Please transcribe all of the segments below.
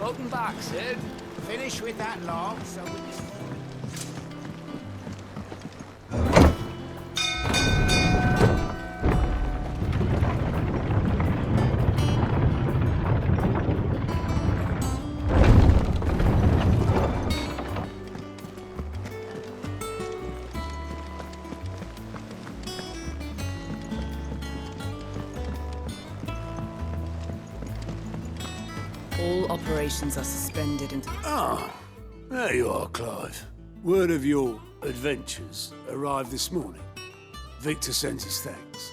Welcome back, Sid. Finish with that log, so we can... All operations are suspended until... Ah, there you are, Clive. Word of your adventures arrived this morning. Victor sends his thanks.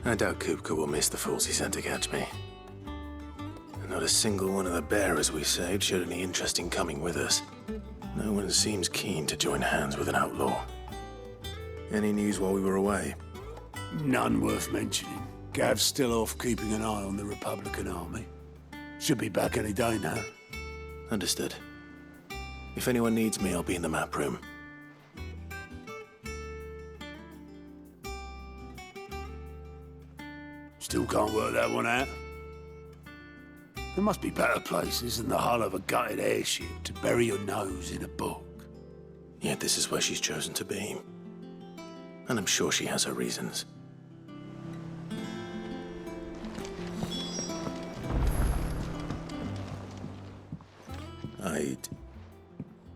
I doubt Kupka will miss the fools he sent to catch me. And not a single one of the bearers we saved showed any interest in coming with us. No one seems keen to join hands with an outlaw. Any news while we were away? None worth mentioning. Gav's still off keeping an eye on the Republican army. Should be back any day now. Understood. If anyone needs me, I'll be in the map room. Still can't work that one out. There must be better places than the hull of a gutted airship to bury your nose in a book. Yet this is where she's chosen to be. And I'm sure she has her reasons. I'd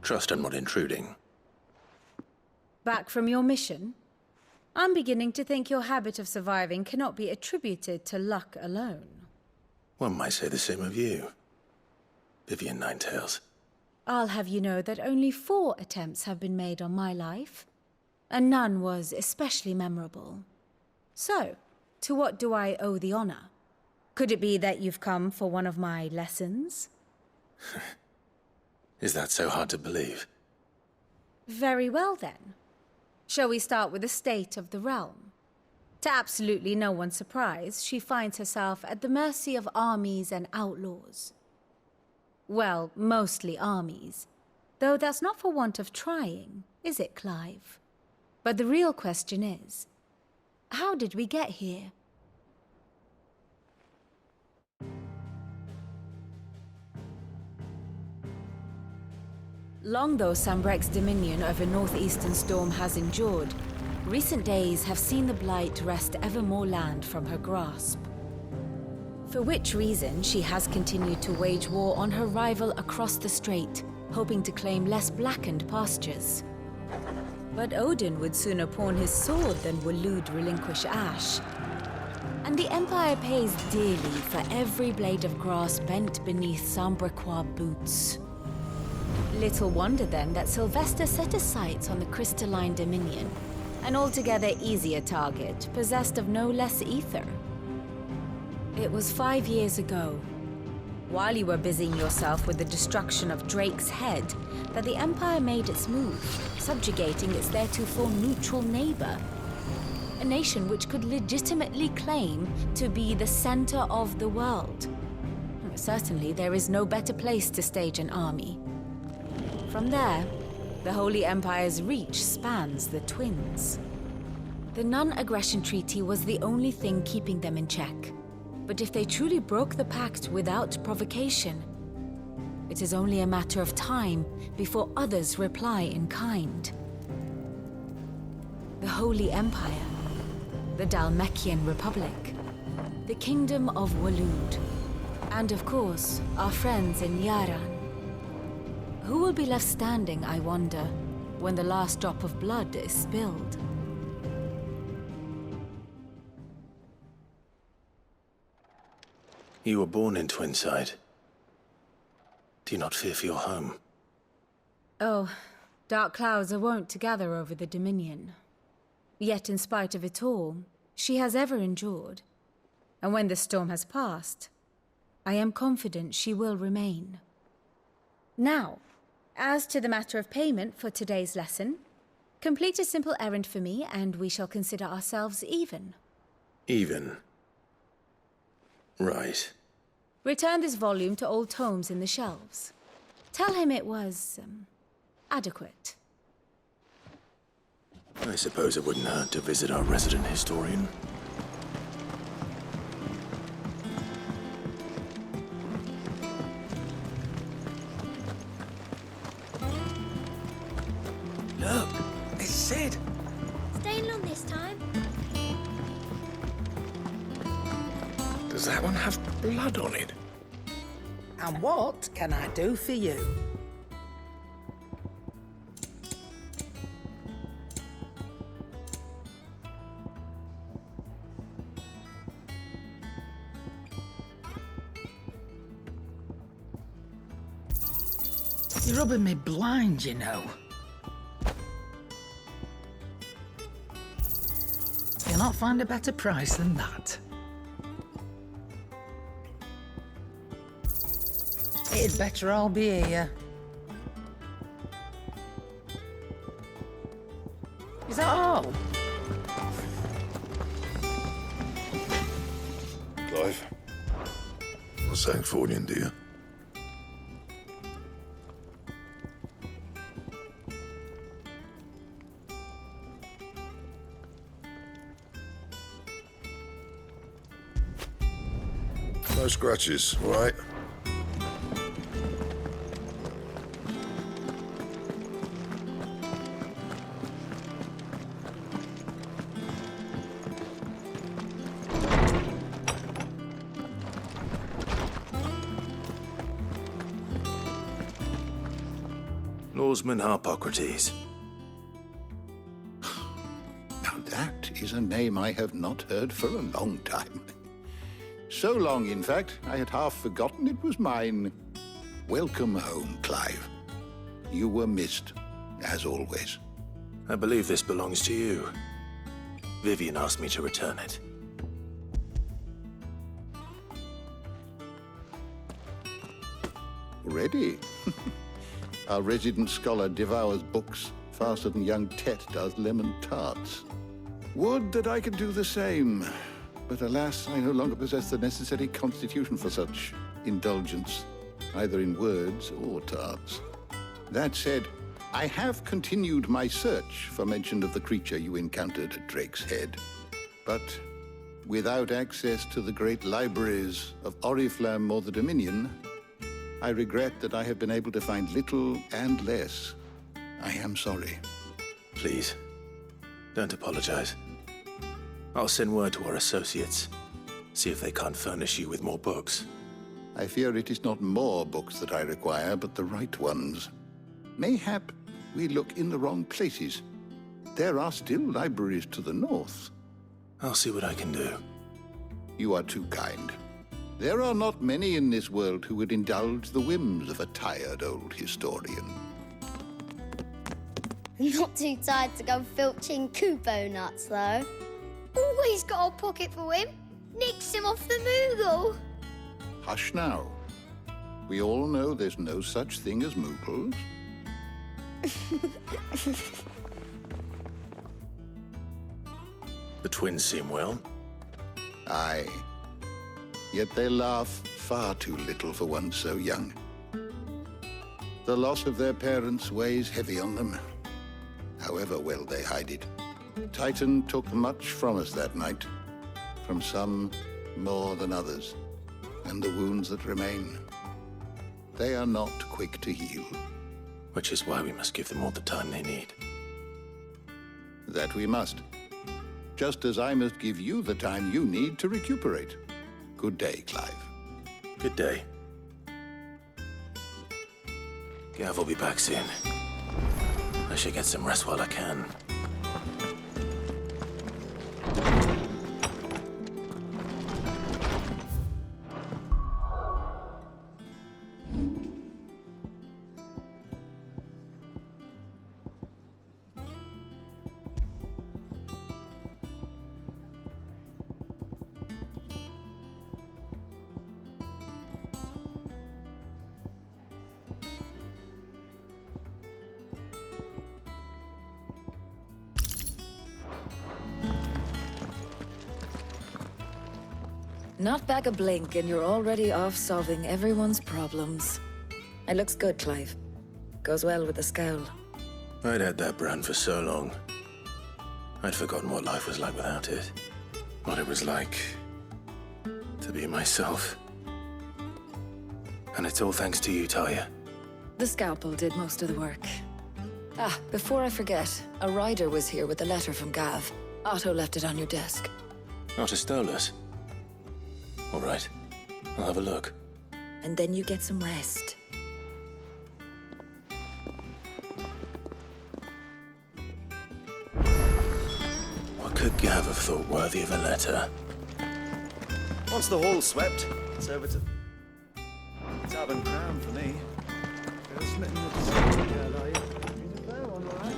trust I'm not intruding. Back from your mission? I'm beginning to think your habit of surviving cannot be attributed to luck alone. One might say the same of you, Vivian Ninetails. I'll have you know that only 4 attempts have been made on my life, and none was especially memorable. So, to what do I owe the honor? Could it be that you've come for one of my lessons? Is that so hard to believe? Very well, then. Shall we start with the state of the realm? To absolutely no one's surprise, she finds herself at the mercy of armies and outlaws. Well, mostly armies. Though that's not for want of trying, is it, Clive? But the real question is, how did we get here? Long though Sambrek's dominion over northeastern Storm has endured, recent days have seen the Blight wrest ever more land from her grasp. For which reason she has continued to wage war on her rival across the strait, hoping to claim less blackened pastures. But Odin would sooner pawn his sword than Waloed relinquish Ash. And the Empire pays dearly for every blade of grass bent beneath Sambrequois boots. Little wonder then that Sylvester set his sights on the Crystalline Dominion, an altogether easier target, possessed of no less ether. It was 5 years ago, while you were busying yourself with the destruction of Drake's head, that the Empire made its move, subjugating its theretofore neutral neighbor. A nation which could legitimately claim to be the center of the world. Certainly, there is no better place to stage an army. From there, the Holy Empire's reach spans the Twins. The non-aggression treaty was the only thing keeping them in check. But if they truly broke the pact without provocation, it is only a matter of time before others reply in kind. The Holy Empire, the Dhalmekian Republic, the Kingdom of Waloed, and of course, our friends in Yaran. Who will be left standing, I wonder, when the last drop of blood is spilled? You were born in Twinside. Do you not fear for your home? Oh, dark clouds are wont to gather over the Dominion. Yet in spite of it all, she has ever endured. And when the storm has passed, I am confident she will remain. Now, as to the matter of payment for today's lesson, complete a simple errand for me and we shall consider ourselves even. Even? Right. Return this volume to old tomes in the shelves. Tell him it was, adequate. I suppose it wouldn't hurt to visit our resident historian. said. Staying long this time? Does that one have blood on it? And what can I do for you? You're rubbing me blind, you know. You'll not find a better price than that. It'd better all be here. Is that all? Clive, what's that for you, dear? No scratches, all right? Norseman Harpocrates. Now that is a name I have not heard for a long time. So long, in fact, I had half forgotten it was mine. Welcome home, Clive. You were missed, as always. I believe this belongs to you. Vivian asked me to return it. Ready? Our resident scholar devours books faster than young Tet does lemon tarts. Would that I could do the same. But alas, I no longer possess the necessary constitution for such indulgence, either in words or tarts. That said, I have continued my search for mention of the creature you encountered at Drake's Head. But without access to the great libraries of Oriflamme or the Dominion, I regret that I have been able to find little and less. I am sorry. Please, don't apologize. I'll send word to our associates. See if they can't furnish you with more books. I fear it is not more books that I require, but the right ones. Mayhap we look in the wrong places. There are still libraries to the north. I'll see what I can do. You are too kind. There are not many in this world who would indulge the whims of a tired old historian. Not too tired to go filching Kupo nuts, though. Always got a pocket for him. Nicks him off the Moogle. Hush now. We all know there's no such thing as Moogles. The twins seem well. Aye. Yet they laugh far too little for one so young. The loss of their parents weighs heavy on them, however well they hide it. Titan took much from us that night, from some more than others, and the wounds that remain, they are not quick to heal. Which is why we must give them all the time they need. That we must. Just as I must give you the time you need to recuperate. Good day, Clive. Good day. Gav will be back soon. I should get some rest while I can. Not back a blink and you're already off solving everyone's problems. It looks good, Clive. Goes well with the scowl. I'd had that brand for so long. I'd forgotten what life was like without it. What it was like to be myself. And it's all thanks to you, Talia. The scalpel did most of the work. Before I forget, a rider was here with a letter from Gav. Otto left it on your desk. Not a Stolas. All right. I'll have a look. And then you get some rest. What could Gav have thought worthy of a letter? Once the hall's swept, it's over to... It's up and crown for me. Go smitten with the safety girl, are you? She's a fair one, all right.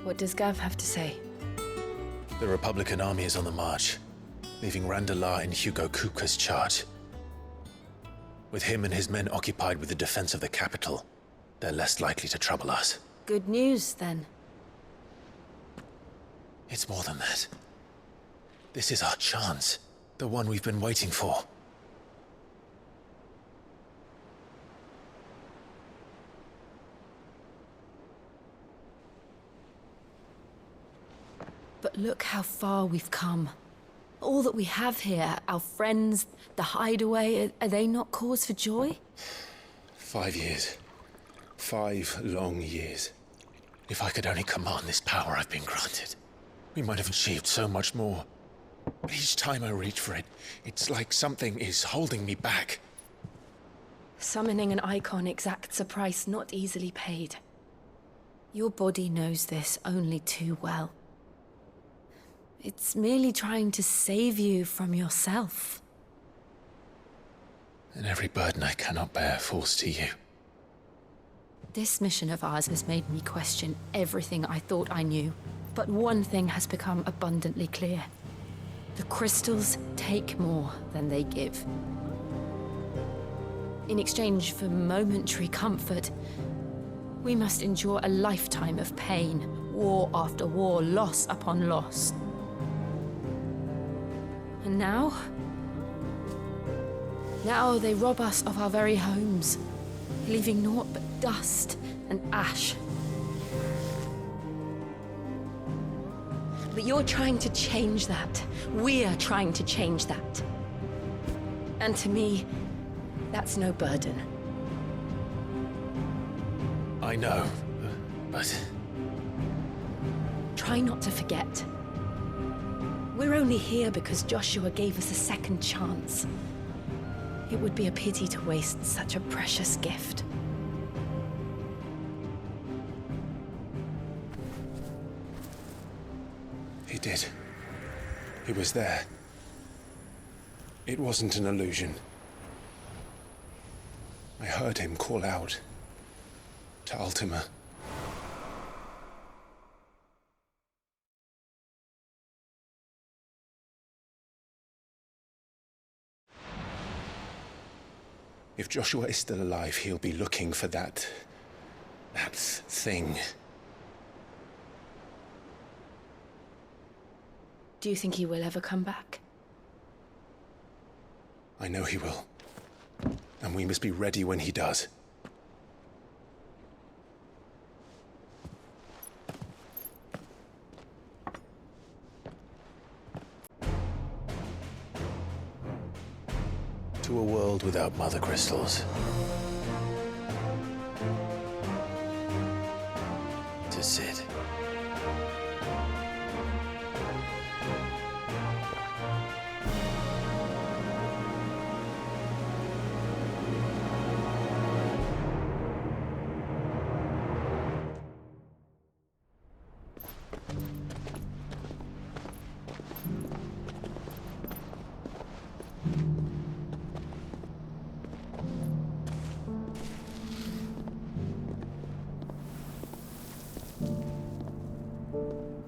What does Gav have to say? The Republican army is on the march, leaving Randalar in Hugo Kupka's charge. With him and his men occupied with the defense of the capital, they're less likely to trouble us. Good news, then. It's more than that. This is our chance, the one we've been waiting for. But look how far we've come. All that we have here, our friends, the hideaway, are they not cause for joy? 5 years. 5 long years. If I could only command this power I've been granted, we might have achieved so much more. But each time I reach for it, it's like something is holding me back. Summoning an icon exacts a price not easily paid. Your body knows this only too well. It's merely trying to save you from yourself. And every burden I cannot bear falls to you. This mission of ours has made me question everything I thought I knew. But one thing has become abundantly clear. The crystals take more than they give. In exchange for momentary comfort, we must endure a lifetime of pain, war after war, loss upon loss. And now? Now they rob us of our very homes, leaving naught but dust and ash. But you're trying to change that. We're trying to change that. And to me, that's no burden. I know, but... Try not to forget. We're only here because Joshua gave us a second chance. It would be a pity to waste such a precious gift. He did. He was there. It wasn't an illusion. I heard him call out to Ultima. If Joshua is still alive, he'll be looking for that thing. Do you think he will ever come back? I know he will. And we must be ready when he does. To a world without mother crystals. To Sid.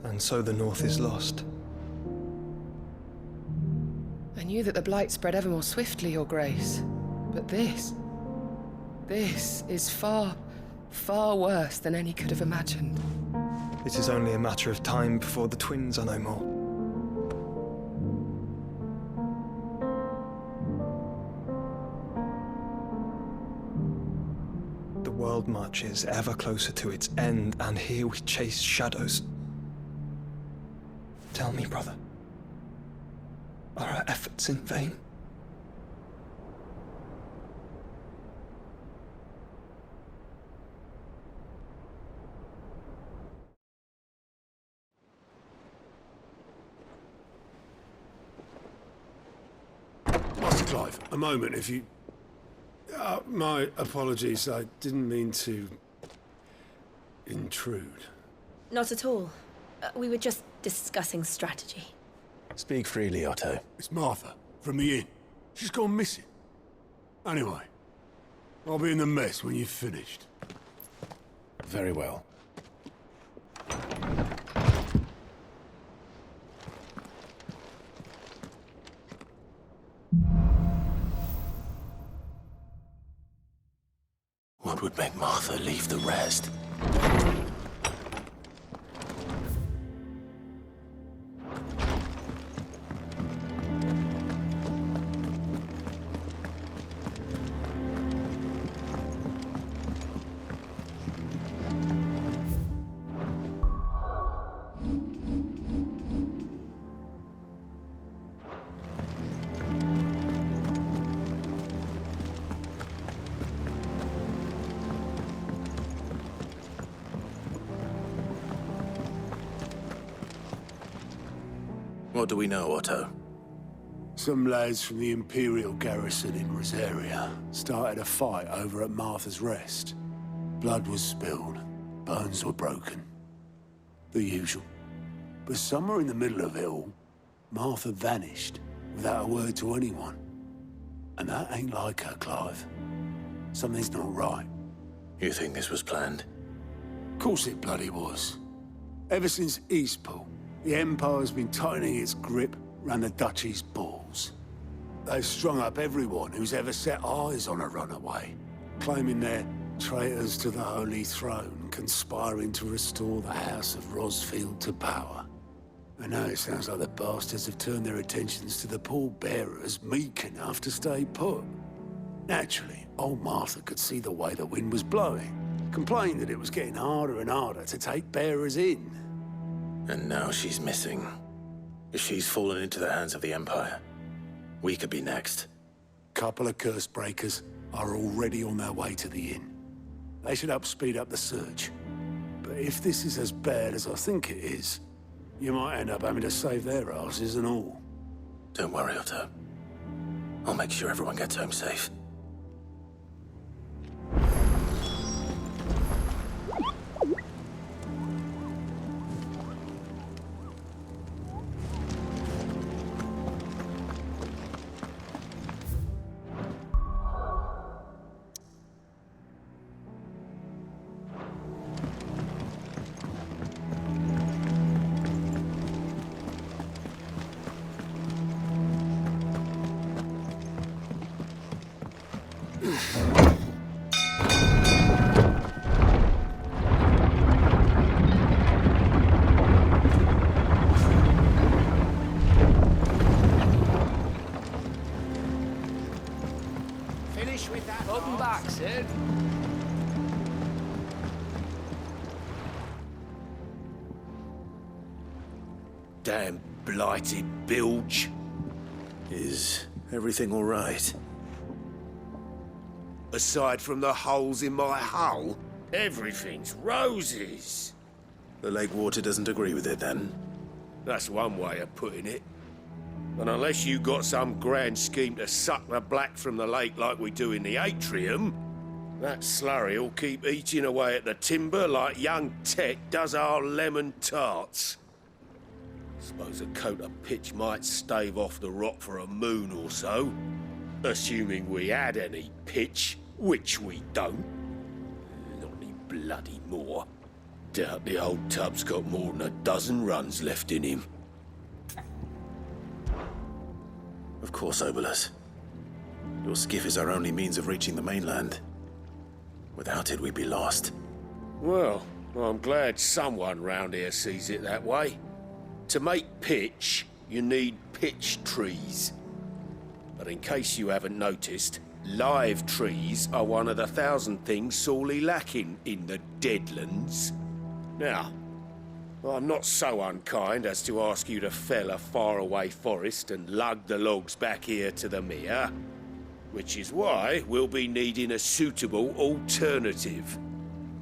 And so the North is lost. I knew that the Blight spread ever more swiftly, Your Grace. But this is far, far worse than any could have imagined. It is only a matter of time before the twins are no more. world marches ever closer to its end, and here we chase shadows. Tell me, brother, are our efforts in vain? Master Clive, a moment, if you... my apologies, I didn't mean to... intrude. Not at all. We were just discussing strategy. Speak freely, Otto. It's Martha, from the inn. She's gone missing. Anyway, I'll be in the mess when you've finished. Very well. What would make Martha leave the rest? What do we know, Otto? Some lads from the Imperial garrison in Rosaria started a fight over at Martha's Rest. Blood was spilled, bones were broken. The usual. But somewhere in the middle of it all, Martha vanished without a word to anyone. And that ain't like her, Clive. Something's not right. You think this was planned? Of course it bloody was. Ever since Eastpool, the Empire's been tightening its grip round the Duchy's balls. They've strung up everyone who's ever set eyes on a runaway, claiming they're traitors to the Holy Throne, conspiring to restore the House of Rosfield to power. And now it sounds like the bastards have turned their attentions to the pallbearers meek enough to stay put. Naturally, old Martha could see the way the wind was blowing, complained that it was getting harder and harder to take bearers in. And now she's missing. If she's fallen into the hands of the Empire, we could be next. Couple of curse breakers are already on their way to the inn. They should help speed up the search. But if this is as bad as I think it is, you might end up having to save their asses and all. Don't worry, Otto. I'll make sure everyone gets home safe. Finish with that. Open back, Sid. Damn blighted bilge. Is everything all right? Aside from the holes in my hull, everything's roses. The lake water doesn't agree with it, then? That's one way of putting it. And unless you got some grand scheme to suck the black from the lake like we do in the atrium, that slurry'll keep eating away at the timber like young Tech does our lemon tarts. Suppose a coat of pitch might stave off the rot for a moon or so, assuming we had any pitch, which we don't. Not any bloody more. Doubt the old tub's got more than a dozen runs left in him. Of course, Obolus. Your skiff is our only means of reaching the mainland. Without it, we'd be lost. Well, I'm glad someone round here sees it that way. To make pitch, you need pitch trees. But in case you haven't noticed, live trees are one of the 1,000 things sorely lacking in the Deadlands. Now, I'm not so unkind as to ask you to fell a faraway forest and lug the logs back here to the mere, which is why we'll be needing a suitable alternative.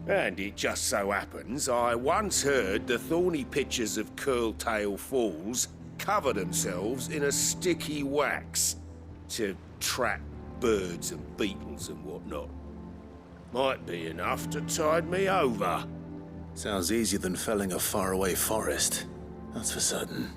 And it just so happens I once heard the thorny pitchers of Curltail Falls cover themselves in a sticky wax to trap birds and beetles and whatnot. Might be enough to tide me over. Sounds easier than felling a faraway forest. That's for certain.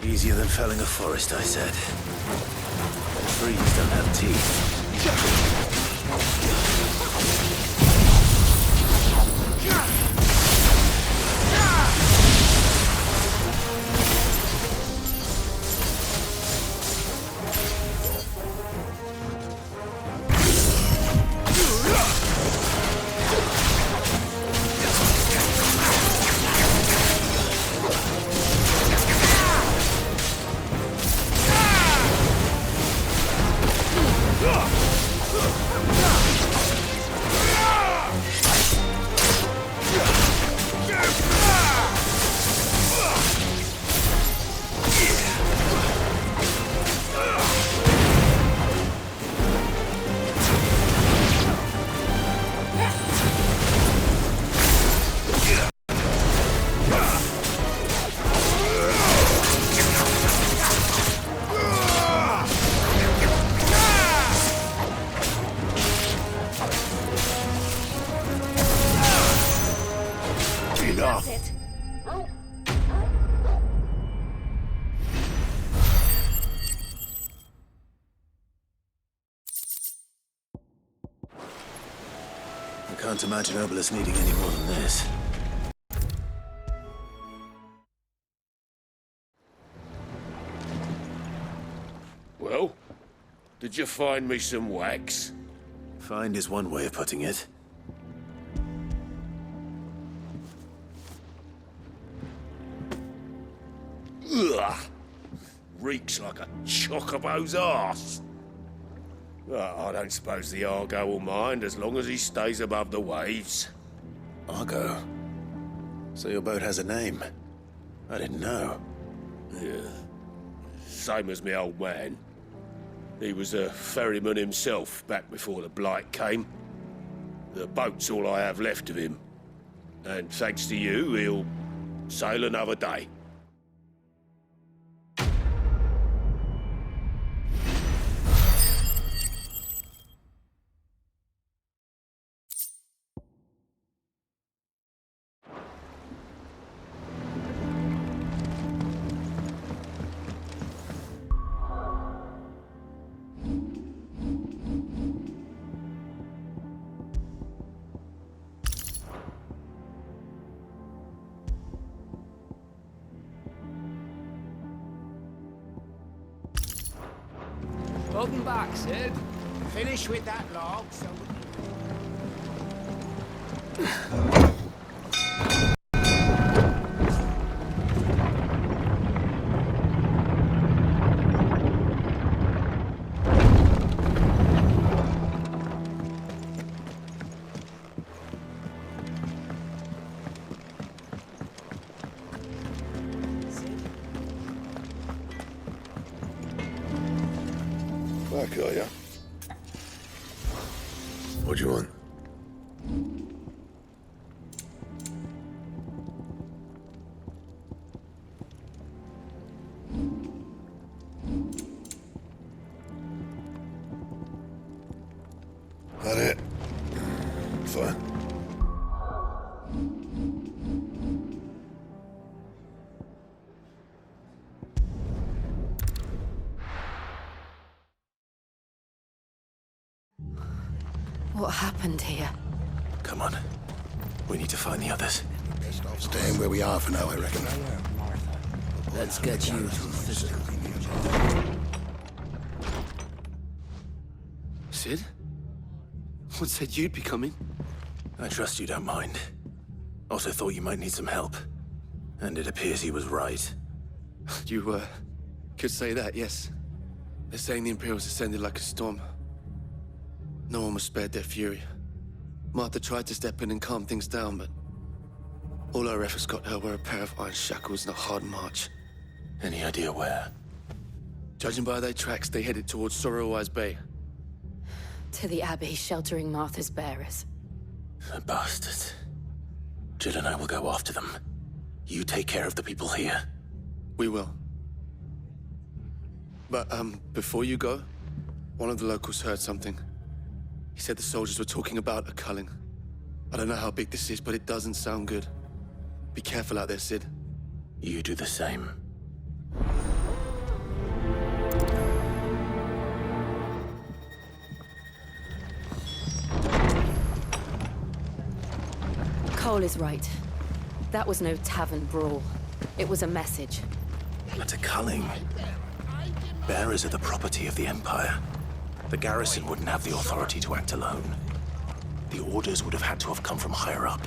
Easier than felling a forest, I said. The trees don't have teeth. I can't imagine Obelisk needing any more than this. Well, did you find me some wax? Find is one way of putting it. Ugh! Reeks like a chocobo's arse. Well, I don't suppose the Argo will mind as long as he stays above the waves. Argo? So your boat has a name? I didn't know. Yeah. Same as me old man. He was a ferryman himself back before the Blight came. The boat's all I have left of him. And thanks to you, he'll sail another day. Welcome back, Sid. Finish with that log, so Back, are ya? What do you want? That it? campfire. What happened here? Come on. We need to find the others. Best off staying where we are for now, I reckon. Let's get you to the system. Sid? What said you'd be coming? I trust you don't mind. Also thought you might need some help. And it appears he was right. You, could say that, yes. They're saying the Imperials ascended like a storm. No one was spared their fury. Martha tried to step in and calm things down, but all our efforts got her were a pair of iron shackles and a hard march. Any idea where? Judging by their tracks, they headed towards Sorrowwise Bay. To the Abbey sheltering Martha's bearers. The bastards. Jill and I will go after them. You take care of the people here. We will. But, before you go, one of the locals heard something. He said the soldiers were talking about a culling. I don't know how big this is, but it doesn't sound good. Be careful out there, Sid. You do the same. Cole is right. That was no tavern brawl. It was a message. But a culling. Bearers are the property of the Empire. The garrison wouldn't have the authority to act alone. The orders would have had to have come from higher up.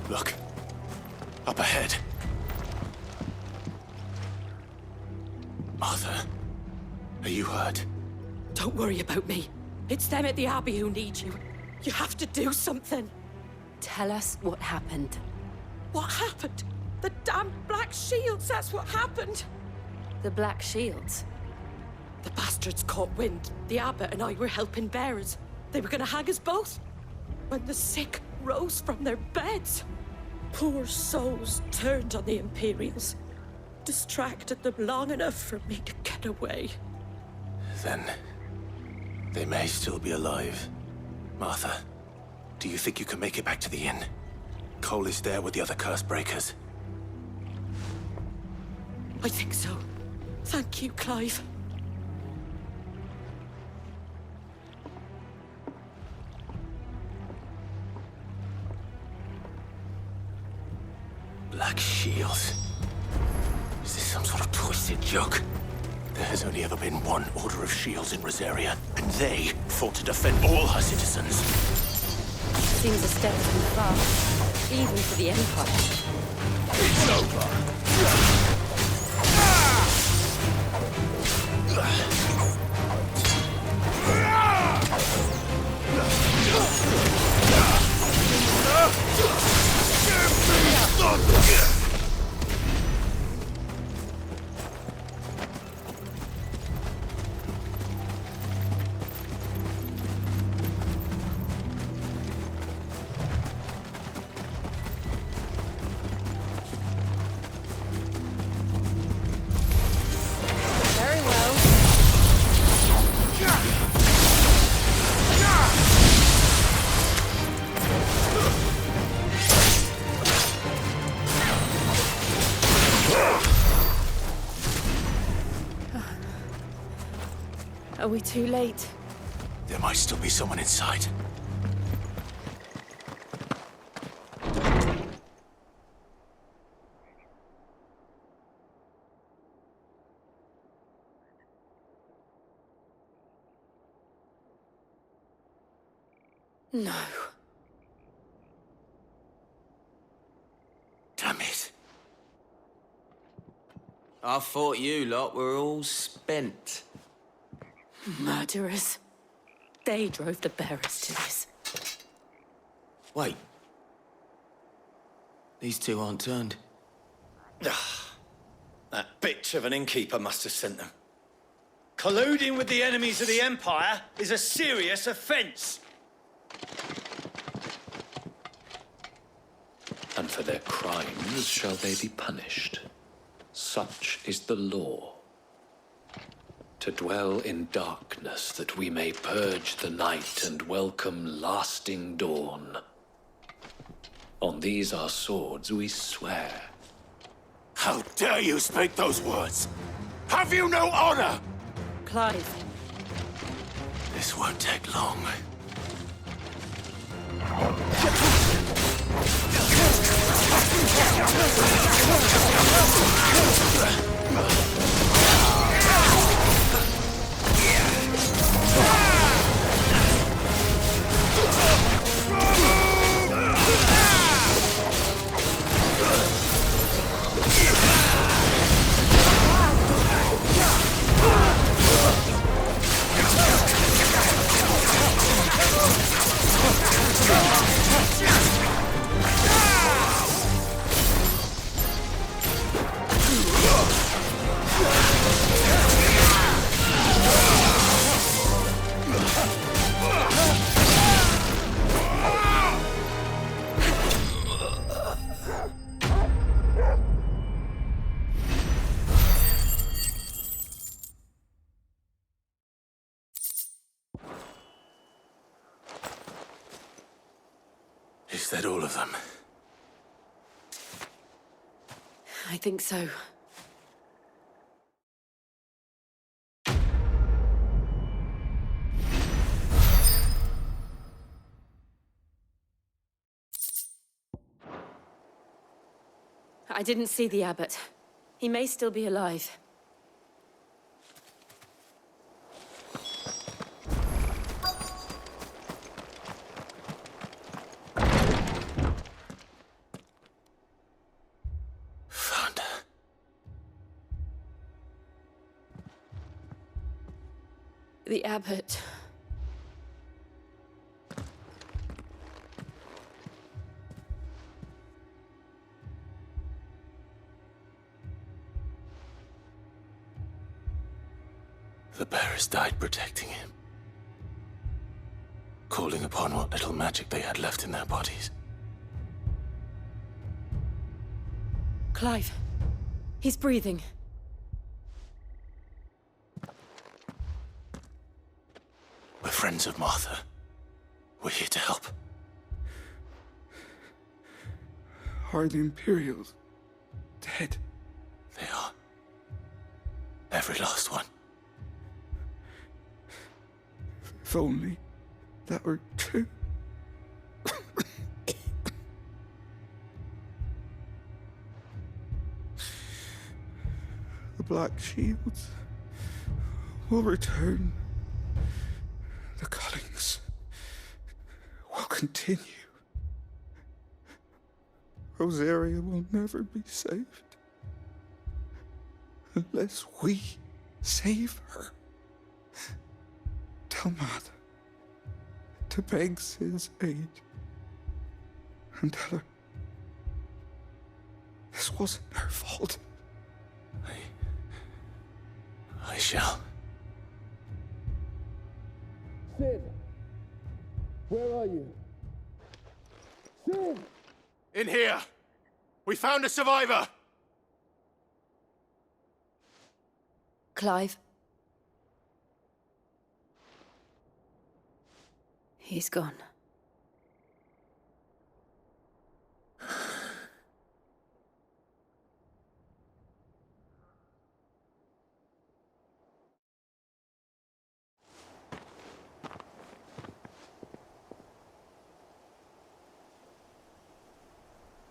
Look. Up ahead. Martha, are you hurt? Don't worry about me. It's them at the Abbey who need you. You have to do something. Tell us what happened. What happened? The damn Black Shields, that's what happened. The Black Shields? The bastards caught wind. The Abbot and I were helping bearers. They were gonna hang us both. When the sick rose from their beds, poor souls turned on the Imperials. Distracted them long enough for me to get away. Then they may still be alive. Martha, do you think you can make it back to the inn? Cole is there with the other curse breakers. I think so. Thank you, Clive. Black Shields. Is this some sort of twisted joke? There has only ever been one Order of Shields in Rosaria, and they fought to defend all her citizens. Seems a step too far, even for the Empire. It's over. Very well. Are we too late? There might still be someone inside. No. Damn it. I thought you lot were all spent. Murderers. They drove the bearers to this. Wait. These two aren't turned. That bitch of an innkeeper must have sent them. Colluding with the enemies of the Empire is a serious offence. And for their crimes shall they be punished. Such is the law. To dwell in darkness that we may purge the night and welcome lasting dawn. On these our swords we swear. How dare you speak those words? Have you no honor? Clive. This won't take long. Is that all of them? I think so. I didn't see the abbot. He may still be alive. The abbot. The bearers died protecting him. Calling upon what little magic they had left in their bodies. Clive. He's breathing. We're friends of Martha. We're here to help. Are the Imperials dead? They are. Every last one. If only that were true. The Black Shields will return. The cullings will continue. Rosaria will never be saved unless we save her. Tell Mother to beg Sid's aid and tell her this wasn't her fault. I shall. Sid! Where are you? Sid! In here! We found a survivor! Clive. He's gone.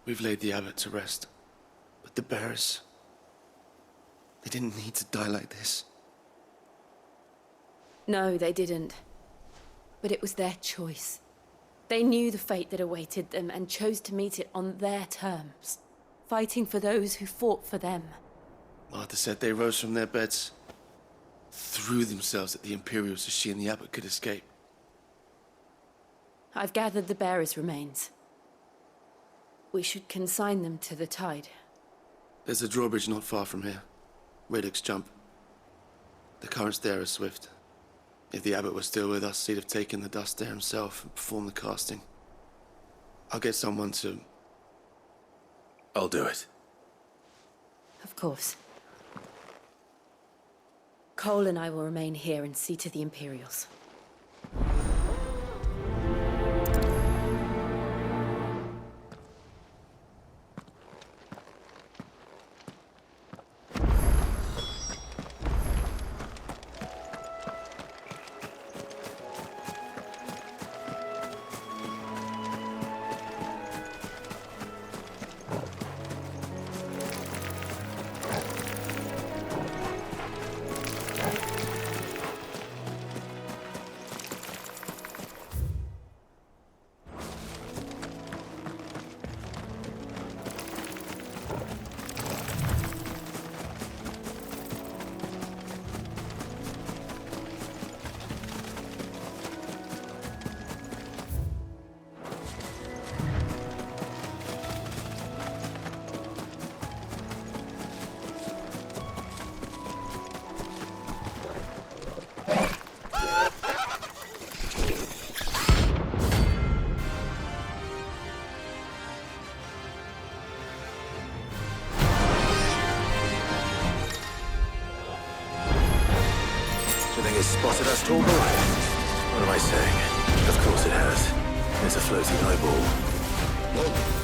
We've laid the abbot to rest, but the bearers, they didn't need to die like this. No, they didn't. But it was their choice. They knew the fate that awaited them and chose to meet it on their terms, fighting for those who fought for them. Martha said they rose from their beds, threw themselves at the Imperials so she and the Abbot could escape. I've gathered the bearers' remains. We should consign them to the tide. There's a drawbridge not far from here. Radix jump. The currents there are swift. If the Abbot was still with us, he'd have taken the dust there himself and performed the casting. I'll get someone to... I'll do it. Of course. Cole and I will remain here and see to the Imperials. Spotted us, tall boy? What am I saying? Of course it has. There's a floating eyeball. Whoa.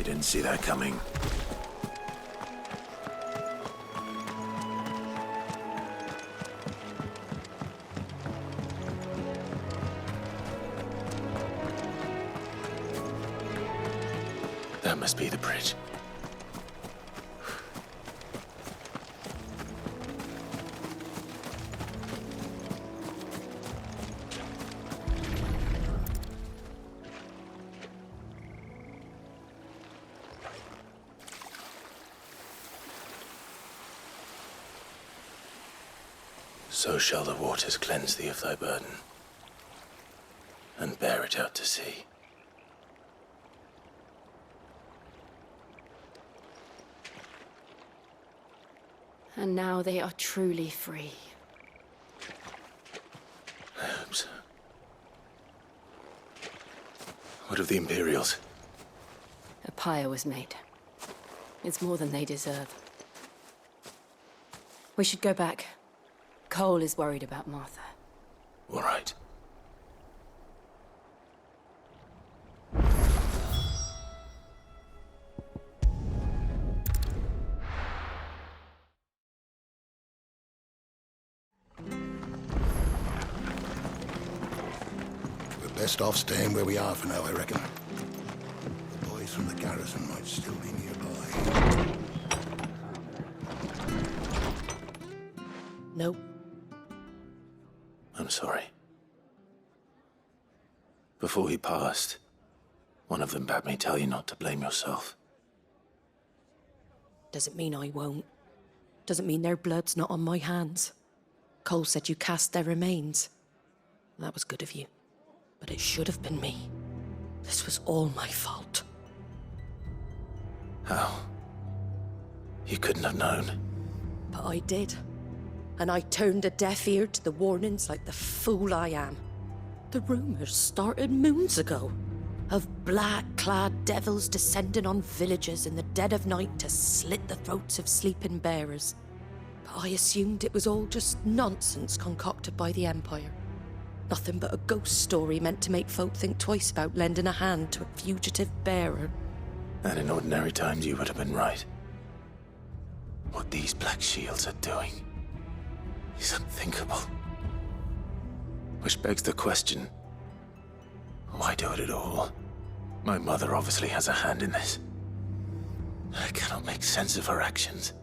didn't see that coming. That must be the bridge. So shall the waters cleanse thee of thy burden, and bear it out to sea. And now they are truly free. I hope so. What of the Imperials? A pyre was made. It's more than they deserve. We should go back. Cole is worried about Martha. All right. We're best off staying where we are for now, I reckon. The boys from the garrison might still be nearby. No. I'm sorry. Before he passed, one of them bade me tell you not to blame yourself. Doesn't mean I won't. Doesn't mean their blood's not on my hands. Cole said you cast their remains. That was good of you. But it should have been me. This was all my fault. How? You couldn't have known. But I did. And I turned a deaf ear to the warnings like the fool I am. The rumors started moons ago. Of black-clad devils descending on villages in the dead of night to slit the throats of sleeping bearers. But I assumed it was all just nonsense concocted by the Empire. Nothing but a ghost story meant to make folk think twice about lending a hand to a fugitive bearer. And in ordinary times you would have been right. What these Black Shields are doing is unthinkable. Which begs the question, why do it at all? My mother obviously has a hand in this. I cannot make sense of her actions.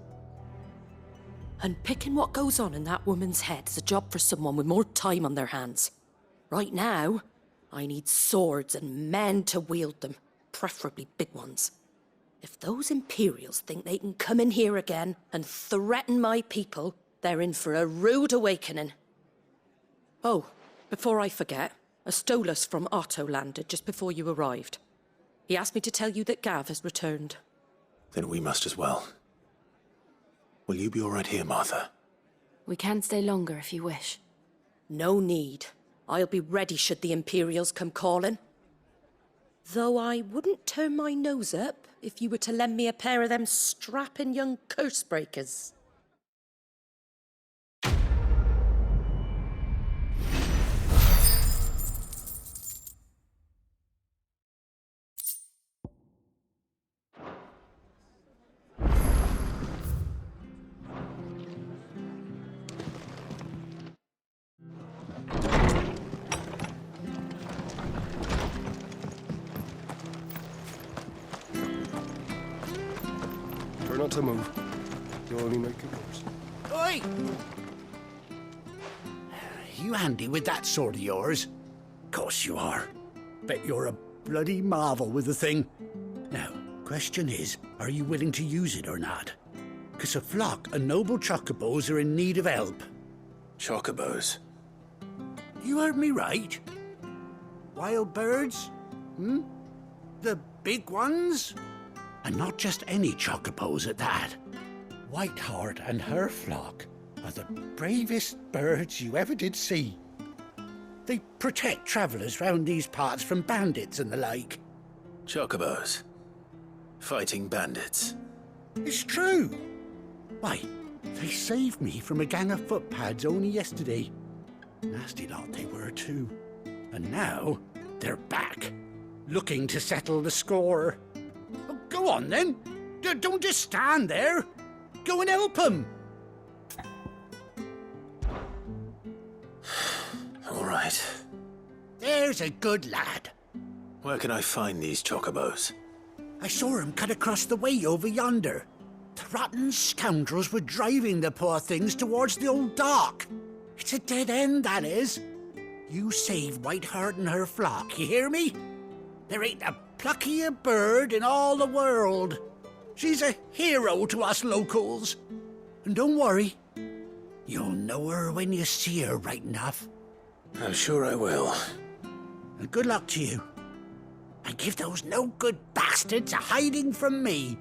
And picking what goes on in that woman's head is a job for someone with more time on their hands. Right now, I need swords and men to wield them, preferably big ones. If those Imperials think they can come in here again and threaten my people, they're in for a rude awakening. Oh, before I forget, a Stolas from Otto landed just before you arrived. He asked me to tell you that Gav has returned. Then we must as well. Will you be all right here, Martha? We can stay longer if you wish. No need. I'll be ready should the Imperials come calling. Though I wouldn't turn my nose up if you were to lend me a pair of them strapping young curse breakers. Try not to move. You'll only make it worse. Oi! You handy with that sword of yours? Course you are. Bet you're a bloody marvel with the thing. Now, question is, are you willing to use it or not? 'Cause a flock of noble chocobos are in need of help. Chocobos? You heard me right. Wild birds? Hmm? The big ones? And not just any chocobos at that. Whiteheart and her flock are the bravest birds you ever did see. They protect travellers round these parts from bandits and the like. Chocobos? Fighting bandits? It's true. Why, they saved me from a gang of footpads only yesterday. Nasty lot they were too. And now they're back, looking to settle the score. Oh, go Go on, then. Don't just stand there. Go and help him. All right. There's a good lad. Where can I find these chocobos? I saw him cut across the way over yonder. The rotten scoundrels were driving the poor things towards the old dock. It's a dead end, that is. You save Whiteheart and her flock, you hear me? There ain't a pluckier bird in all the world. She's a hero to us locals. And don't worry, you'll know her when you see her right enough. I'm sure I will. And good luck to you. And give those no-good bastards a hiding from me.